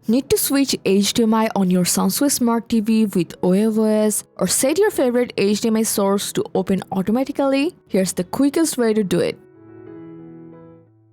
Need to switch HDMI on your SANSUI Smart TV with webOS or set your favorite HDMI source to open automatically? Here's the quickest way to do it.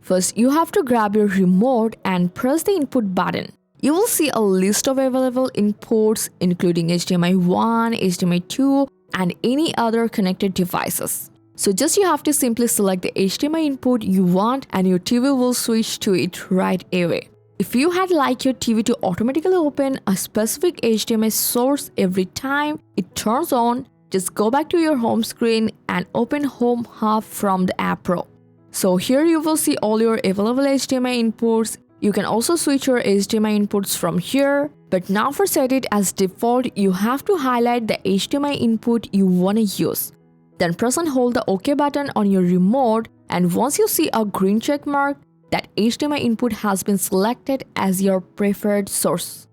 First, you have to grab your remote and press the input button. You will see a list of available inputs including HDMI 1, HDMI 2, and any other connected devices. So you have to simply select the HDMI input you want and your TV will switch to it right away. If you had like your TV to automatically open a specific HDMI source every time it turns on, just go back to your home screen and open Home Hub from the app Pro. So here you will see all your available HDMI inputs. You can also switch your HDMI inputs from here, but now for set it as default, you have to highlight the HDMI input you want to use. Then press and hold the OK button on your remote, and once you see a green check mark, that HDMI input has been selected as your preferred source.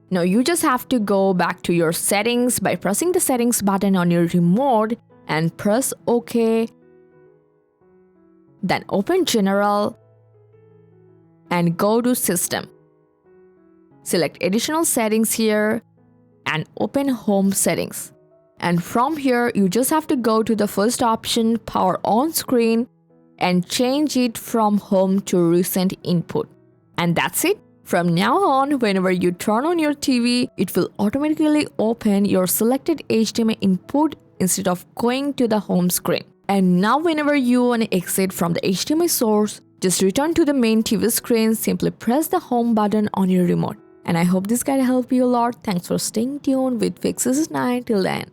Now you just have to go back to your settings by pressing the settings button on your remote and press OK. Then open General and go to System. Select Additional Settings here and open Home Settings. And from here, you just have to go to the first option, Power On Screen, and change it from Home to Recent Input. And that's it. From now on, whenever you turn on your TV, it will automatically open your selected HDMI input instead of going to the home screen. And now whenever you want to exit from the HDMI source, just return to the main TV screen, simply press the home button on your remote. And I hope this guide helped you a lot. Thanks for staying tuned with Fixes 9 till then.